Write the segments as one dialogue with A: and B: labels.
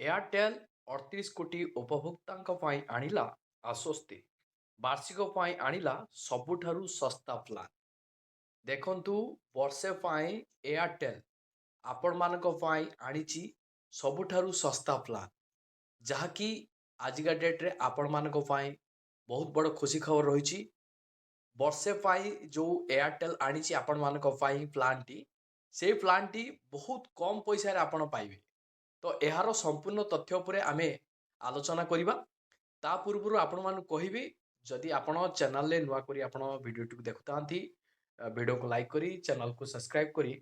A: Airtel 38 କୋଟି ଉପଭୋକ୍ତାଙ୍କ ପାଇଁ ଆଣିଲା ଆଶ୍ୱସ୍ତି। ବାର୍ଷିକ ପାଇଁ ଆଣିଲା ସବୁଠାରୁ ଶସ୍ତା ପ୍ଲାନ୍। ଦେଖନ୍ତୁ, ବର୍ଷେ ପାଇଁ ଏୟାରଟେଲ୍ ଆପଣମାନଙ୍କ ପାଇଁ ଆଣିଛି ସବୁଠାରୁ ଶସ୍ତା ପ୍ଲାନ୍, ଯାହାକି ଆଜିକା ଡେଟ୍ରେ ଆପଣମାନଙ୍କ ପାଇଁ ବହୁତ ବଡ଼ ଖୁସି ଖବର ରହିଛି। ବର୍ଷେ ପାଇଁ ଯେଉଁ ଏୟାରଟେଲ୍ ଆଣିଛି ଆପଣମାନଙ୍କ ପାଇଁ ପ୍ଲାନ୍ଟି, ସେଇ ପ୍ଲାନ୍ଟି ବହୁତ କମ୍ ପଇସାରେ ଆପଣ ପାଇବେ। ତ ଏହାର ସମ୍ପୂର୍ଣ୍ଣ ତଥ୍ୟ ଉପରେ ଆମେ ଆଲୋଚନା କରିବା। ତା ପୂର୍ବରୁ ଆପଣମାନଙ୍କୁ କହିବି, ଯଦି ଆପଣ ଚ୍ୟାନେଲରେ ନୂଆ କରି ଆପଣ ଭିଡ଼ିଓଟିକୁ ଦେଖୁଥାନ୍ତି, ଭିଡ଼ିଓକୁ ଲାଇକ୍ କରି ଚ୍ୟାନେଲକୁ ସବସ୍କ୍ରାଇବ୍ କରି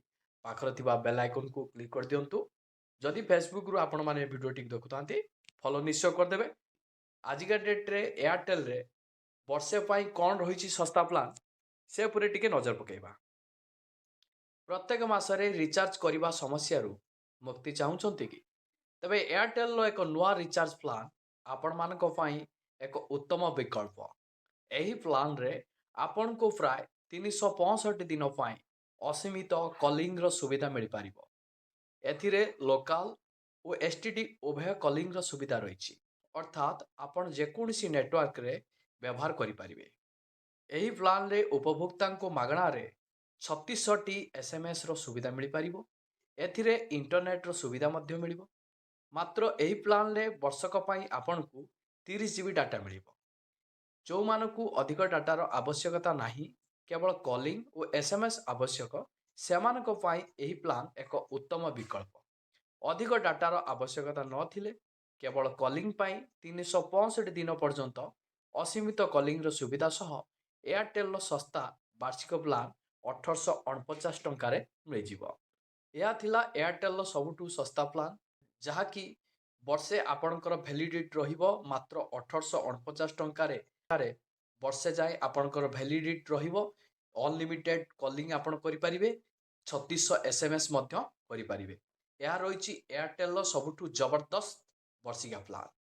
A: ପାଖରେ ଥିବା ବେଲ୍ ଆଇକନ୍କୁ କ୍ଲିକ୍ କରିଦିଅନ୍ତୁ। ଯଦି ଫେସବୁକ୍ରୁ ଆପଣମାନେ ଭିଡ଼ିଓଟିକୁ ଦେଖୁଥାନ୍ତି, ଫଲୋ ନିଶ୍ଚୟ କରିଦେବେ। ଆଜିକା ଡେଟ୍ରେ ଏୟାରଟେଲ୍ରେ ବର୍ଷେ ପାଇଁ କ'ଣ ରହିଛି ଶସ୍ତା ପ୍ଲାନ୍, ସେ ଉପରେ ଟିକେ ନଜର ପକାଇବା। ପ୍ରତ୍ୟେକ ମାସରେ ରିଚାର୍ଜ କରିବା ସମସ୍ୟାରୁ ମୁକ୍ତି ଚାହୁଁଛନ୍ତି କି? ତେବେ ଏୟାରଟେଲ୍ର ଏକ ନୂଆ ରିଚାର୍ଜ ପ୍ଲାନ୍ ଆପଣମାନଙ୍କ ପାଇଁ ଏକ ଉତ୍ତମ ବିକଳ୍ପ। ଏହି ପ୍ଲାନ୍ରେ ଆପଣଙ୍କୁ ପ୍ରାୟ 365 ଦିନ ପାଇଁ ଅସୀମିତ କଲିଂର ସୁବିଧା ମିଳିପାରିବ। ଏଥିରେ ଲୋକାଲ୍ ଓ STD ଉଭୟ କଲିଂର ସୁବିଧା ରହିଛି, ଅର୍ଥାତ୍ ଆପଣ ଯେକୌଣସି ନେଟୱାର୍କରେ ବ୍ୟବହାର କରିପାରିବେ। ଏହି ପ୍ଲାନ୍ରେ ଉପଭୋକ୍ତାଙ୍କୁ ମାଗଣାରେ 36ଟି SMSର ସୁବିଧା ମିଳିପାରିବ। ଏଥିରେ ଇଣ୍ଟରନେଟ୍ର ସୁବିଧା ମଧ୍ୟ ମିଳିବ। ମାତ୍ର ଏହି ପ୍ଲାନ୍ରେ ବର୍ଷକ ପାଇଁ ଆପଣଙ୍କୁ 30 GB ଡାଟା ମିଳିବ। ଯେଉଁମାନଙ୍କୁ ଅଧିକ ଡାଟାର ଆବଶ୍ୟକତା ନାହିଁ, କେବଳ କଲିଂ ଓ SMS ଆବଶ୍ୟକ, ସେମାନଙ୍କ ପାଇଁ ଏହି ପ୍ଲାନ୍ ଏକ ଉତ୍ତମ ବିକଳ୍ପ। ଅଧିକ ଡାଟାର ଆବଶ୍ୟକତା ନଥିଲେ, କେବଳ କଲିଂ ପାଇଁ 365 ଦିନ ପର୍ଯ୍ୟନ୍ତ ଅସୀମିତ କଲିଂର ସୁବିଧା ସହ ଏୟାରଟେଲ୍ର ଶସ୍ତା ବାର୍ଷିକ ପ୍ଲାନ୍ 1849 ଟଙ୍କାରେ ମିଳିଯିବ। ଏହା ଥିଲା ଏୟାରଟେଲ୍ର ସବୁଠୁ ଶସ୍ତା ପ୍ଲାନ୍, ଯାହାକି ବର୍ଷେ ଆପଣଙ୍କର ଭ୍ୟାଲିଡିଟି ରହିବ ମାତ୍ର 1849 ଟଙ୍କାରେ। ବର୍ଷେ ଯାଏଁ ଆପଣଙ୍କର ଭ୍ୟାଲିଡିଟି ରହିବ। ଅନଲିମିଟେଡ୍ କଲିଂ ଆପଣ କରିପାରିବେ, 3600 SMS ମଧ୍ୟ କରିପାରିବେ। ଏହା ରହିଛି ଏୟାରଟେଲ୍ର ସବୁଠୁ ଜବରଦସ୍ତ ବର୍ଷିକା ପ୍ଲାନ୍।